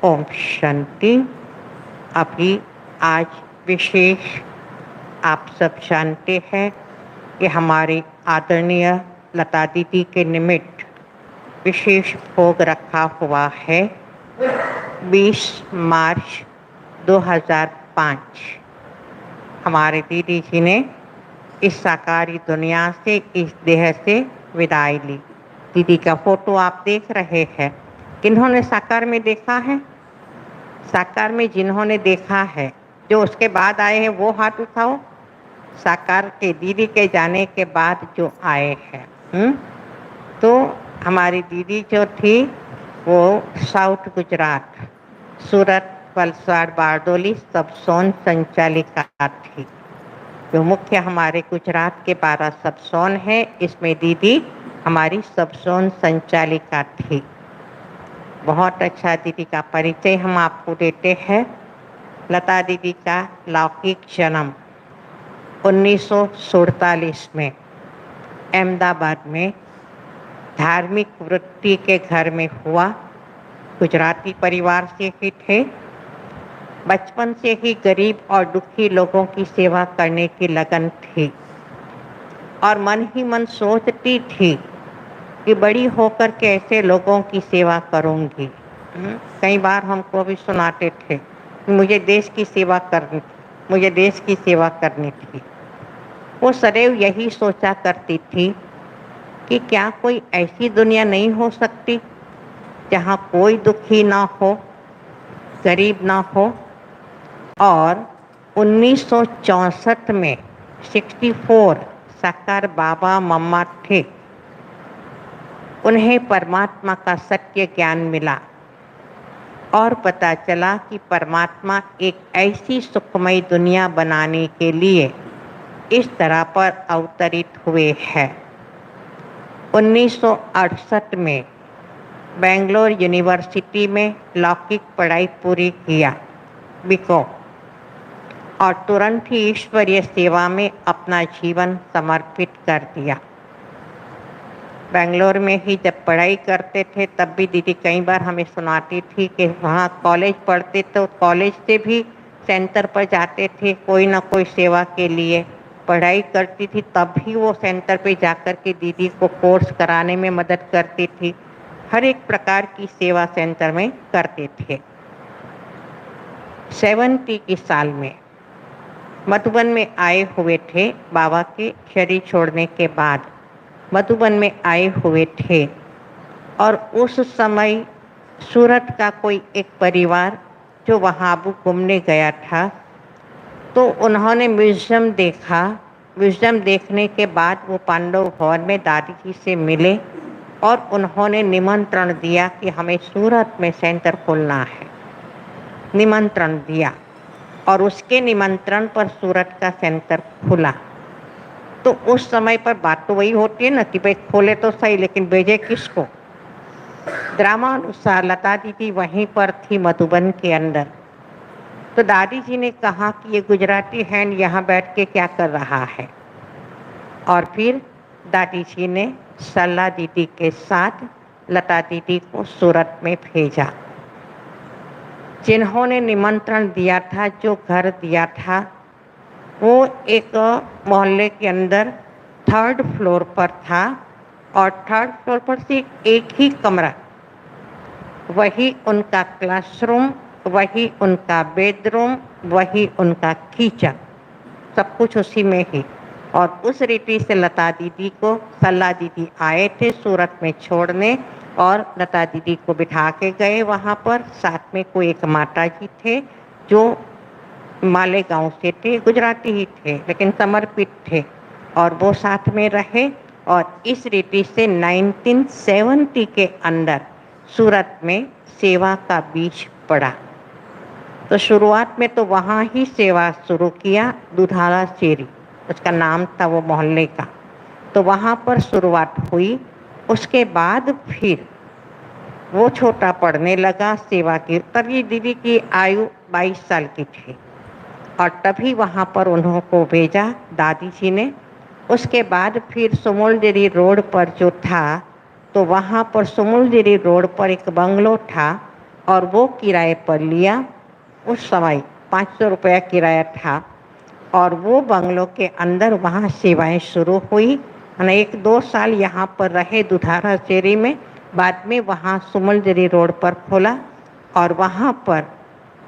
ओम शांति। अभी आज विशेष आप सब जानते हैं कि हमारी आदरणीय लता दीदी के निमित्त विशेष भोग रखा हुआ है 20 मार्च 2005। हमारे दीदी जी ने इस साकारी दुनिया से, इस देह से विदाई ली। दीदी का फोटो आप देख रहे हैं। किन्होंने साकार में देखा है? साकार में जिन्होंने देखा है, जो उसके बाद आए हैं वो हाथ उठाओ। साकार के दीदी के जाने के बाद जो आए हैं। तो हमारी दीदी जो थी वो साउथ गुजरात, सूरत, वलसाड़, बारडोली सब सोन संचालिका थी। जो मुख्य हमारे गुजरात के 12 सब सोन है, इसमें दीदी हमारी सब सोन संचालिका थी। बहुत अच्छा दीदी का परिचय हम आपको देते हैं। लता दीदी का लौकिक जन्म 1947 में अहमदाबाद में धार्मिक वृत्ति के घर में हुआ। गुजराती परिवार से ही थे। बचपन से ही गरीब और दुखी लोगों की सेवा करने की लगन थी और मन ही मन सोचती थी कि बड़ी होकर के ऐसे लोगों की सेवा करूंगी। कई बार हमको भी सुनाते थे कि मुझे देश की सेवा करनी थी, मुझे देश की सेवा करनी थी। वो सदैव यही सोचा करती थी कि क्या कोई ऐसी दुनिया नहीं हो सकती जहाँ कोई दुखी ना हो, गरीब ना हो। और 1964 में 64 साकार बाबा मम्मा थे। उन्हें परमात्मा का सत्य ज्ञान मिला और पता चला कि परमात्मा एक ऐसी सुखमय दुनिया बनाने के लिए इस तरह पर अवतरित हुए हैं। 1968 में बेंगलोर यूनिवर्सिटी में लौकिक पढ़ाई पूरी किया, बीकॉम, और तुरंत ही ईश्वरीय सेवा में अपना जीवन समर्पित कर दिया। बेंगलोर में ही जब पढ़ाई करते थे तब भी दीदी कई बार हमें सुनाती थी कि वहाँ कॉलेज पढ़ते तो कॉलेज से भी सेंटर पर जाते थे कोई ना कोई सेवा के लिए। पढ़ाई करती थी तब भी वो सेंटर पे जाकर के दीदी को कोर्स कराने में मदद करती थी। हर एक प्रकार की सेवा सेंटर में करते थे। 70 की साल में मधुबन में आए हुए थे। बाबा के शरीर छोड़ने के बाद मधुबन में आए हुए थे और उस समय सूरत का कोई एक परिवार जो वहाँ घूमने गया था, तो उन्होंने म्यूजियम देखा। म्यूजियम देखने के बाद वो पांडव भवन में दादी जी से मिले और उन्होंने निमंत्रण दिया कि हमें सूरत में सेंटर खोलना है। निमंत्रण दिया और उसके निमंत्रण पर सूरत का सेंटर खुला। तो उस समय पर बात तो वही होती है ना कि भाई खोले तो सही, लेकिन भेजे किसको। ड्रामानुसार लता दीदी वहीं पर थी मधुबन के अंदर। तो दादी जी ने कहा कि ये गुजराती हैंड यहाँ बैठ के क्या कर रहा है। और फिर दादी जी ने सल्ला दीदी के साथ लता दीदी को सूरत में भेजा। जिन्होंने निमंत्रण दिया था, जो घर दिया था, वो एक मोहल्ले के अंदर 3rd फ्लोर पर था और 3rd फ्लोर पर से एक ही कमरा, वही उनका क्लासरूम, वही उनका बेडरूम, वही उनका किचन, सब कुछ उसी में ही। और उस रीति से लता दीदी को सल्ला दीदी आए थे सूरत में छोड़ने और लता दीदी को बिठा के गए वहाँ पर। साथ में कोई एक माता जी थे जो मालेगांव से थे, गुजराती ही थे लेकिन समर्पित थे, और वो साथ में रहे। और इस रीति से 1970 के अंदर सूरत में सेवा का बीज पड़ा। तो शुरुआत में तो वहाँ ही सेवा शुरू किया, दुधाला शेरी उसका नाम था वो मोहल्ले का। तो वहाँ पर शुरुआत हुई। उसके बाद फिर वो छोटा पढ़ने लगा सेवा की। तभी दीदी की आयु 22 साल की थी और तभी वहाँ पर उन्हों को भेजा दादी जी ने। उसके बाद फिर सुमुलदेरी रोड पर जो था, तो वहाँ पर सुमुलदेरी रोड पर एक बंगलो था और वो किराए पर लिया। उस समय 500 रुपया किराया था और वो बंगलों के अंदर वहाँ सेवाएं शुरू हुई। 1-2 साल यहाँ पर रहे दुधारा शेरी में, बाद में वहाँ सुमलजरी रोड पर खोला और वहाँ पर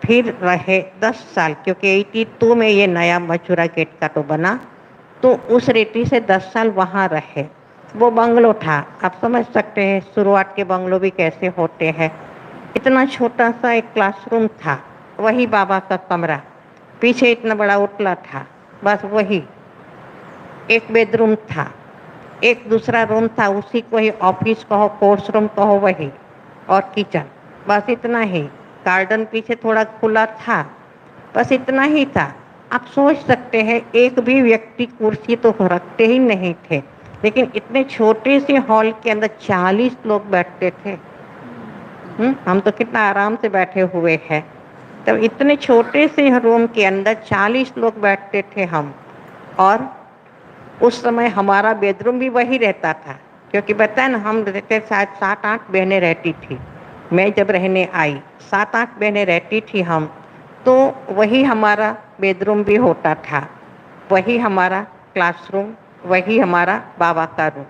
फिर रहे 10 साल, क्योंकि 82 में ये नया मचुरा गेट का तो बना, तो उस रीति से 10 साल वहाँ रहे। वो बंगलो था, आप समझ सकते हैं शुरुआत के बंगलो भी कैसे होते हैं। इतना छोटा सा एक क्लासरूम था, वही बाबा का कमरा, पीछे इतना बड़ा उतला था, बस वही एक बेडरूम था, एक दूसरा रूम था, उसी को ही ऑफिस कहो, कोर्स रूम कहो, वही, और किचन, बस इतना ही। गार्डन पीछे थोड़ा खुला था, बस इतना ही था। आप सोच सकते हैं एक भी व्यक्ति कुर्सी तो रखते ही नहीं थे, लेकिन इतने छोटे से हॉल के अंदर 40 लोग बैठते थे। हम तो कितना आराम से बैठे हुए हैं, तब इतने छोटे से रूम के अंदर 40 लोग बैठते थे हम। और उस समय हमारा बेडरूम भी वही रहता था, क्योंकि बताया ना, हम रहते शायद 7-8 बहनें रहती थी। मैं जब रहने आई 7-8 बहनें रहती थी हम, तो वही हमारा बेडरूम भी होता था, वही हमारा क्लासरूम, वही हमारा बाबा का रूम,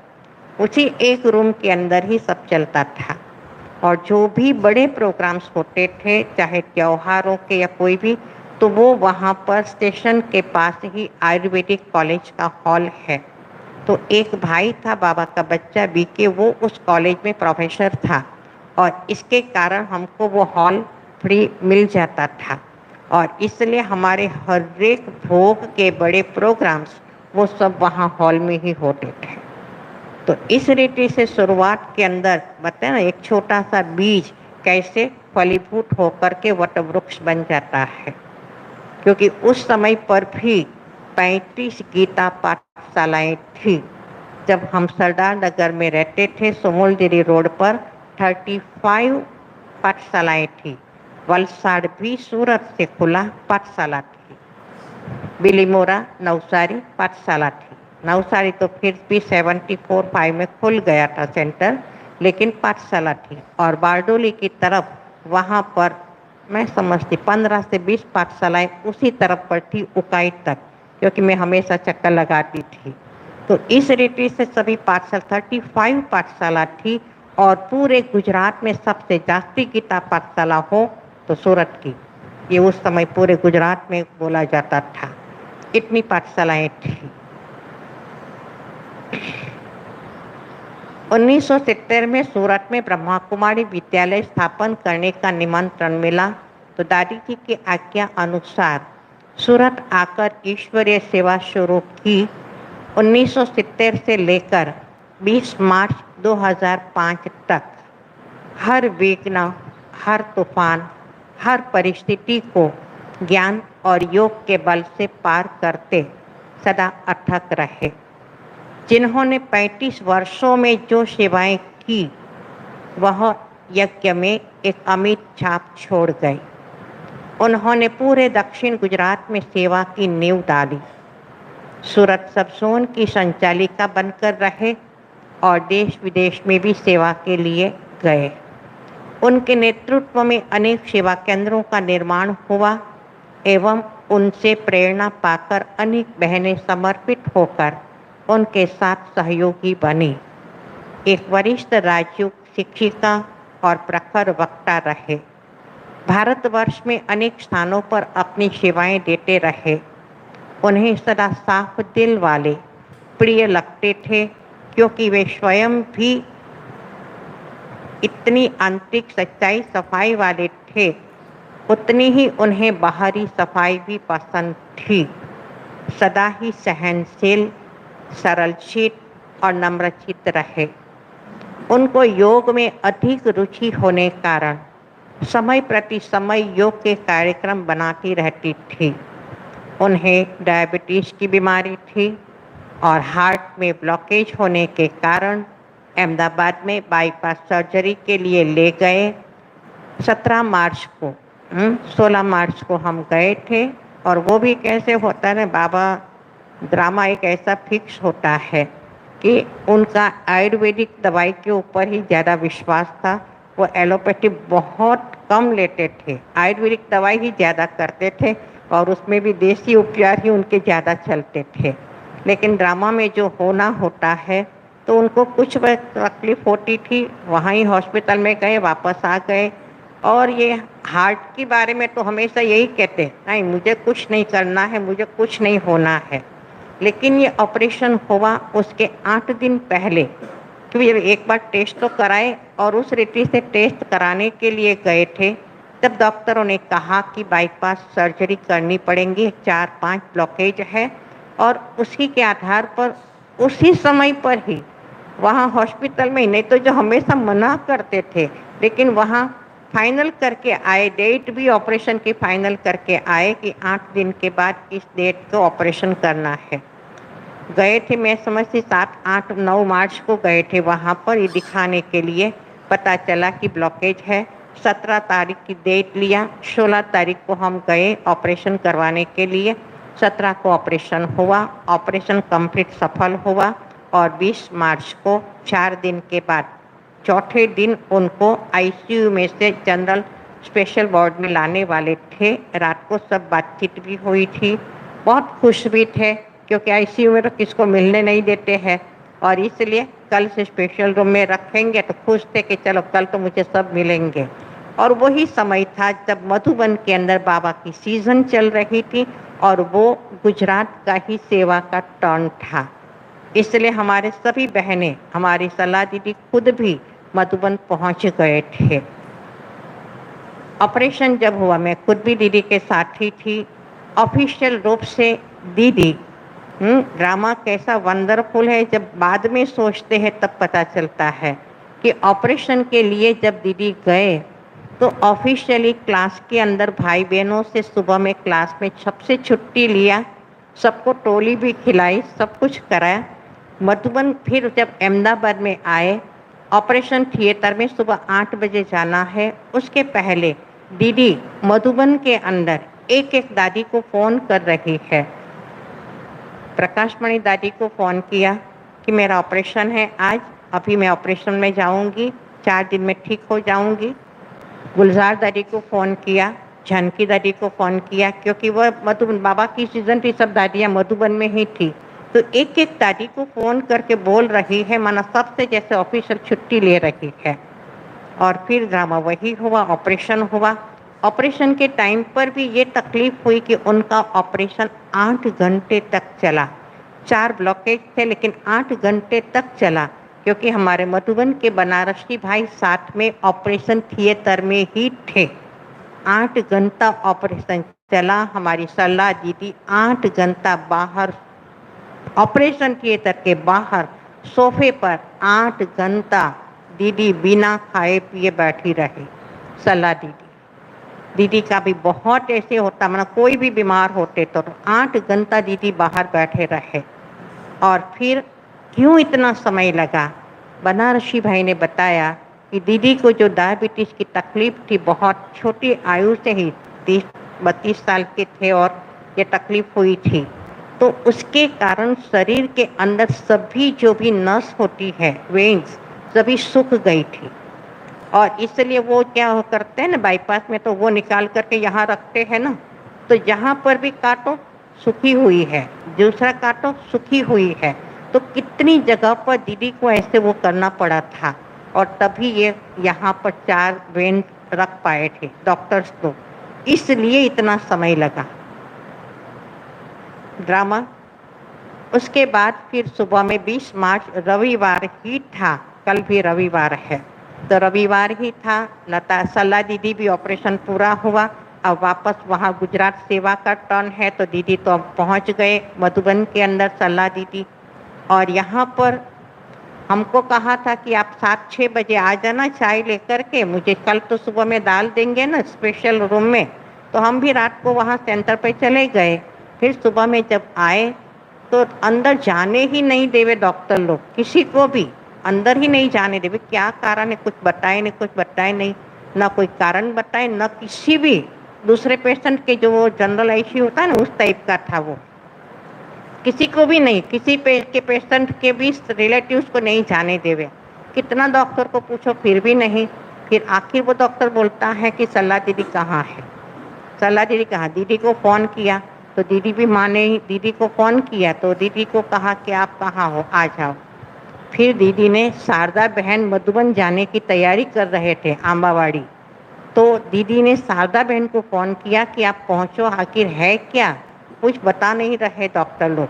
उसी एक रूम के अंदर ही सब चलता था। और जो भी बड़े प्रोग्राम्स होते थे, चाहे त्योहारों के या कोई भी, तो वो वहाँ पर स्टेशन के पास ही आयुर्वेदिक कॉलेज का हॉल है। तो एक भाई था बाबा का बच्चा बीके, वो उस कॉलेज में प्रोफेसर था और इसके कारण हमको वो हॉल फ्री मिल जाता था और इसलिए हमारे हर एक भोग के बड़े प्रोग्राम्स वो सब वहाँ हॉल में ही होते थे। तो इस रीति से शुरुआत के अंदर बताए ना, एक छोटा सा बीज कैसे फलीभूत होकर के वटवृक्ष बन जाता है। क्योंकि उस समय पर भी 35 गीता पाठशालाएं थी। जब हम सरदार नगर में रहते थे, सुमलजिरी रोड पर 35 पाठशालाएं थी। वलसाड़ भी सूरत से खुला पाठशाला थी, बिलीमोरा नवसारी पाठशाला थी। नवसारी तो फिर भी 74-5 में खुल गया था सेंटर, लेकिन पाठशाला थी। और बारडोली की तरफ वहाँ पर मैं समझती 15 से 20 पाठशालाएं उसी तरफ पर थी, उकाई तक, क्योंकि मैं हमेशा चक्कर लगाती थी। तो इस रीति से सभी पाठशाला 35 पाठशाला थी और पूरे गुजरात में सबसे जास्ती गीता पाठशाला हो तो सूरत की, ये उस समय पूरे गुजरात में बोला जाता था, इतनी पाठशालाएं थी। 1970 में सूरत में ब्रह्मा कुमारी विद्यालय स्थापन करने का निमंत्रण मिला, तो दादी जी की आज्ञा अनुसार सूरत आकर ईश्वरीय सेवा शुरू की। 1970 से लेकर 20 मार्च 2005 तक हर विघ्न, हर तूफान, हर परिस्थिति को ज्ञान और योग के बल से पार करते सदा अथक रहे। जिन्होंने 35 वर्षों में जो सेवाएं की, वह यज्ञ में एक अमिट छाप छोड़ गए। उन्होंने पूरे दक्षिण गुजरात में सेवा की नींव डाली। सूरत सब जोन की संचालिका बनकर रहे और देश विदेश में भी सेवा के लिए गए। उनके नेतृत्व में अनेक सेवा केंद्रों का निर्माण हुआ एवं उनसे प्रेरणा पाकर अनेक बहनें समर्पित होकर उनके साथ सहयोगी बनी। एक वरिष्ठ राजयोग शिक्षिका और प्रखर वक्ता रहे। भारतवर्ष में अनेक स्थानों पर अपनी सेवाएं देते रहे। उन्हें सदा साफ दिल वाले प्रिय लगते थे, क्योंकि वे स्वयं भी इतनी आंतरिक सच्चाई सफाई वाले थे, उतनी ही उन्हें बाहरी सफाई भी पसंद थी। सदा ही सहनशील, सरलचित और नम्रचित रहे। उनको योग में अधिक रुचि होने कारण समय प्रति समय योग के कार्यक्रम बनाती रहती थी। उन्हें डायबिटीज की बीमारी थी और हार्ट में ब्लॉकेज होने के कारण अहमदाबाद में बाईपास सर्जरी के लिए ले गए। 17 मार्च को 16 मार्च को हम गए थे। और वो भी कैसे होता है ना, बाबा ड्रामा एक ऐसा फिक्स होता है कि उनका आयुर्वेदिक दवाई के ऊपर ही ज़्यादा विश्वास था। वो एलोपैथी बहुत कम लेते थे, आयुर्वेदिक दवाई ही ज़्यादा करते थे और उसमें भी देसी उपचार ही उनके ज़्यादा चलते थे। लेकिन ड्रामा में जो होना होता है तो उनको कुछ तकलीफ होती थी, वहाँ ही हॉस्पिटल में गए, वापस आ गए। और ये हार्ट के बारे में तो हमेशा यही कहते, नहीं मुझे कुछ नहीं करना है, मुझे कुछ नहीं होना है। लेकिन ये ऑपरेशन हुआ उसके 8 दिन पहले, क्योंकि एक बार टेस्ट तो कराए और उस रीति से टेस्ट कराने के लिए गए थे, तब डॉक्टरों ने कहा कि बाईपास सर्जरी करनी पड़ेगी, 4-5 ब्लॉकेज है। और उसी के आधार पर उसी समय पर ही वहाँ हॉस्पिटल में, नहीं तो जो हमेशा मना करते थे, लेकिन वहाँ फाइनल करके आए, डेट भी ऑपरेशन की फाइनल करके आए कि 8 दिन के बाद इस डेट को ऑपरेशन करना है। गए थे, मैं समझती 7, 8, 9 मार्च को गए थे वहाँ पर ये दिखाने के लिए। पता चला कि ब्लॉकेज है। 17 तारीख की डेट लिया, 16 तारीख को हम गए ऑपरेशन करवाने के लिए। 17 को ऑपरेशन हुआ, ऑपरेशन कंप्लीट सफल हुआ और 20 मार्च को 4 दिन के बाद चौथे दिन उनको आईसीयू में से जनरल स्पेशल वार्ड में लाने वाले थे। रात को सब बातचीत भी हुई थी, बहुत खुश भी थे क्योंकि आईसीयू में तो किसको मिलने नहीं देते हैं और इसलिए कल से स्पेशल रूम में रखेंगे, तो खुश थे कि चलो कल तो मुझे सब मिलेंगे। और वही समय था जब मधुबन के अंदर बाबा की सीजन चल रही थी और वो गुजरात का ही सेवा का टर्न था। इसलिए हमारे सभी बहनें, हमारी सलाह दीदी खुद भी मधुबन पहुंच गए थे। ऑपरेशन जब हुआ मैं खुद भी दीदी के साथ ही थी। ऑफिशियल रूप से दीदी, ड्रामा कैसा वंडरफुल है, जब बाद में सोचते हैं तब पता चलता है कि ऑपरेशन के लिए जब दीदी गए तो ऑफिशियली क्लास के अंदर भाई बहनों से सुबह में क्लास में सबसे छुट्टी लिया, सबको टोली भी खिलाई, सब कुछ कराया। मधुबन फिर जब अहमदाबाद में आए, ऑपरेशन थिएटर में सुबह 8 बजे जाना है, उसके पहले दीदी मधुबन के अंदर एक एक दादी को फ़ोन कर रही है। प्रकाशमणि दादी को फ़ोन किया कि मेरा ऑपरेशन है आज, अभी मैं ऑपरेशन में जाऊंगी, 4 दिन में ठीक हो जाऊंगी। गुलजार दादी को फ़ोन किया, जानकी दादी को फ़ोन किया, क्योंकि वह मधुबन बाबा की सीजन थी, सब दादियाँ मधुबन में ही थी। तो एक एक दादी को फ़ोन करके बोल रही है, माना सबसे जैसे ऑफिशियल छुट्टी ले रही है। और फिर ड्रामा वही हुआ, ऑपरेशन हुआ। ऑपरेशन के टाइम पर भी ये तकलीफ हुई कि उनका ऑपरेशन 8 घंटे तक चला। 4 ब्लॉकेज थे लेकिन 8 घंटे तक चला, क्योंकि हमारे मधुबन के बनारसी भाई साथ में ऑपरेशन थिएटर में ही थे। 8 घंटा ऑपरेशन चला। हमारी सलाह दीदी 8 घंटा बाहर ऑपरेशन थिएटर के बाहर सोफे पर 8 घंटा दीदी बिना खाए पिए बैठी रही। सलाह दीदी का भी बहुत ऐसे होता, मतलब कोई भी बीमार होते तो 8 घंटा दीदी बाहर बैठे रहे। और फिर क्यों इतना समय लगा, बनारसी भाई ने बताया कि दीदी को जो डायबिटीज़ की तकलीफ थी, बहुत छोटी आयु से ही 30-32 साल के थे और ये तकलीफ हुई थी, तो उसके कारण शरीर के अंदर सभी जो भी नस होती है, वेन्स, सभी सूख गई थी। और इसलिए वो क्या करते हैं ना, बाईपास में तो वो निकाल करके यहाँ रखते हैं ना, तो यहाँ पर भी काटो सूखी हुई है, दूसरा काटो सूखी हुई है। तो कितनी जगह पर दीदी को ऐसे वो करना पड़ा था और तभी ये यहाँ पर 4 वेन रख पाए थे डॉक्टर्स को, इसलिए इतना समय लगा। ड्रामा उसके बाद फिर सुबह में 20 मार्च रविवार ही था, कल भी रविवार है, तो रविवार ही था। लता सलाह दीदी भी ऑपरेशन पूरा हुआ। अब वापस वहाँ गुजरात सेवा का टर्न है, तो दीदी तो अब पहुँच गए मधुबन के अंदर सलाह दीदी। और यहाँ पर हमको कहा था कि आप 7-6 बजे आ जाना चाय लेकर के, मुझे कल तो सुबह में डाल देंगे ना स्पेशल रूम में। तो हम भी रात को वहाँ सेंटर पे चले गए। फिर सुबह में जब आए तो अंदर जाने ही नहीं देवे डॉक्टर लोग, किसी को भी अंदर ही नहीं जाने देवे। क्या कारण है, कुछ बताए नहीं, कुछ बताए नहीं, ना कोई कारण बताए, ना किसी भी दूसरे पेशेंट के, जो वो जनरल आईसीयू होता है ना, उस टाइप का था वो, किसी को भी नहीं, किसी के पेशेंट के भी रिलेटिव्स को नहीं जाने देवे। कितना डॉक्टर को पूछो फिर भी नहीं। फिर आखिर वो डॉक्टर बोलता है कि सल्ला दीदी कहाँ है, सल्ला दीदी कहाँ, दीदी को फ़ोन किया तो दीदी भी माने ही, दीदी को फ़ोन किया तो दीदी को कहा कि आप कहाँ हो, आ जाओ। फिर दीदी ने शारदा बहन मधुबन जाने की तैयारी कर रहे थे आंबावाड़ी, तो दीदी ने शारदा बहन को फ़ोन किया कि आप पहुँचो, आखिर है क्या, कुछ बता नहीं रहे डॉक्टर लोग।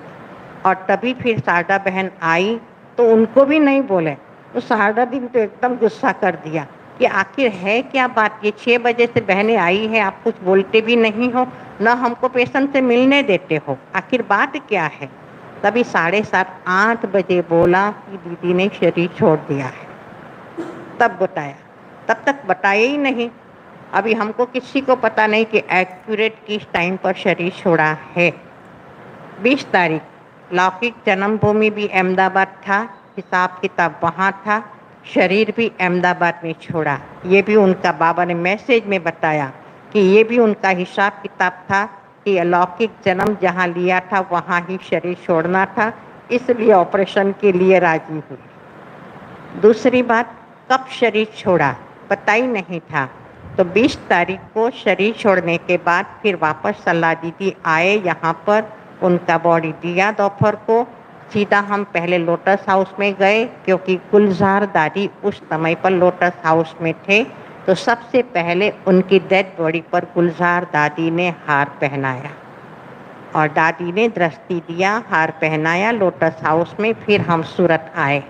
और तभी फिर शारदा बहन आई तो उनको भी नहीं बोले, तो शारदा दीदी तो एकदम गुस्सा कर दिया कि आखिर है क्या बात, ये 6 बजे से बहनें आई है, आप कुछ बोलते भी नहीं हो, न हमको पेशेंट से मिलने देते हो, आखिर बात क्या है। तभी 7:30-8 बजे बोला कि दीदी ने शरीर छोड़ दिया है। तब बताया, तब तक बताया ही नहीं। अभी हमको किसी को पता नहीं कि एक्यूरेट किस टाइम पर शरीर छोड़ा है। 20 तारीख, लौकिक जन्मभूमि भी अहमदाबाद था, हिसाब किताब वहाँ था, शरीर भी अहमदाबाद में छोड़ा। ये भी उनका बाबा ने मैसेज में बताया कि ये भी उनका हिसाब किताब था कि अलौकिक जन्म जहाँ लिया था वहाँ ही शरीर छोड़ना था, इसलिए ऑपरेशन के लिए राजी हुई। दूसरी बात, कब शरीर छोड़ा पता ही नहीं था, तो 20 तारीख को शरीर छोड़ने के बाद फिर वापस सल्ला दीदी आए यहाँ पर, उनका बॉडी दिया दोपहर को। सीधा हम पहले लोटस हाउस में गए क्योंकि गुलजार दादी उस समय पर लोटस हाउस में थे, तो सबसे पहले उनकी डेड बॉडी पर गुलजार दादी ने हार पहनाया और दादी ने दृष्टि दिया, हार पहनाया लोटस हाउस में। फिर हम सूरत आए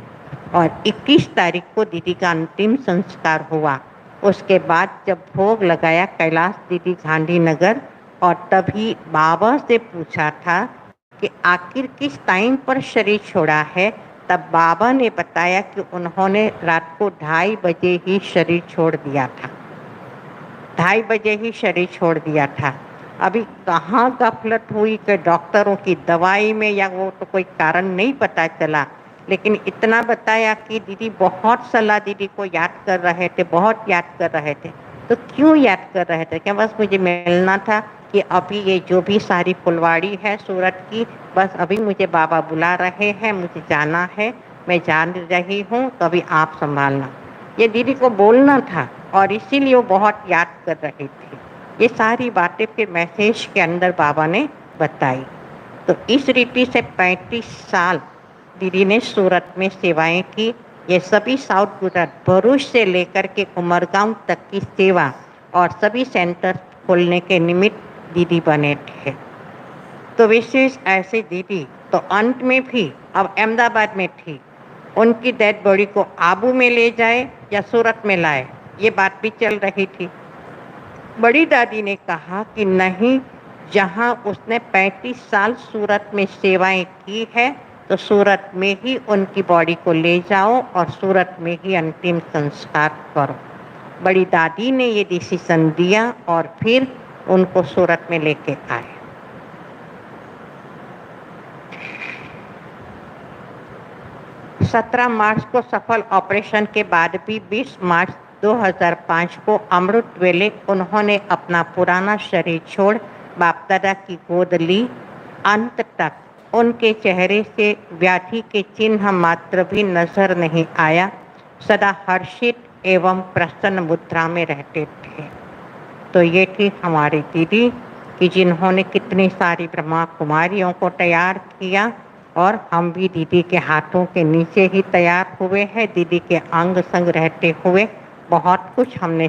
और 21 तारीख को दीदी का अंतिम संस्कार हुआ। उसके बाद जब भोग लगाया कैलाश दीदी गांधीनगर, और तभी बाबा से पूछा था कि आखिर किस टाइम पर शरीर छोड़ा है, तब बाबा ने बताया कि उन्होंने रात को 2:30 बजे ही शरीर छोड़ दिया था, 2:30 बजे ही शरीर छोड़ दिया था। अभी कहाँ गफलत हुई कि डॉक्टरों की दवाई में या वो तो कोई कारण नहीं पता चला, लेकिन इतना बताया कि दीदी बहुत सलाह दीदी को याद कर रहे थे, बहुत याद कर रहे थे। तो क्यों याद कर रहे थे, क्या बस मुझे मिलना था कि अभी ये जो भी सारी फुलवाड़ी है सूरत की, बस अभी मुझे बाबा बुला रहे हैं, मुझे जाना है, मैं जान रही हूँ, तो अभी आप संभालना, ये दीदी को बोलना था और इसीलिए वो बहुत याद कर रहे थे। ये सारी बातें फिर मैसेज के अंदर बाबा ने बताई। तो इस रीति से 35 साल दीदी ने सूरत में सेवाएं की। ये सभी साउथ गुजरात भरूच से लेकर के उमरगांव तक की सेवा और सभी सेंटर खोलने के निमित्त दीदी बने थे। तो विशेष ऐसे दीदी तो अंत में भी अब अहमदाबाद में थी, उनकी डेड बॉडी को आबू में ले जाए या सूरत में लाए, ये बात भी चल रही थी। बड़ी दादी ने कहा कि नहीं, जहां उसने 35 साल सूरत में सेवाएं की है तो सूरत में ही उनकी बॉडी को ले जाओ और सूरत में ही अंतिम संस्कार करो। बड़ी दादी ने ये डिसीजन दिया और फिर उनको सूरत में लेके आए। सत्रह मार्च को सफल ऑपरेशन के बाद भी 20 मार्च 2005 को अमृत वेले उन्होंने अपना पुराना शरीर छोड़ बाप दादा की गोद ली। अंत तक उनके चेहरे से व्याधि के चिन्ह मात्र भी नजर नहीं आया, सदा हर्षित एवं प्रसन्न मुद्रा में रहते थे। तो ये थी हमारी दीदी कि जिन्होंने कितनी सारी ब्रह्मा कुमारियों को तैयार किया, और हम भी दीदी के हाथों के नीचे ही तैयार हुए हैं। दीदी के अंग संग रहते हुए बहुत कुछ हमने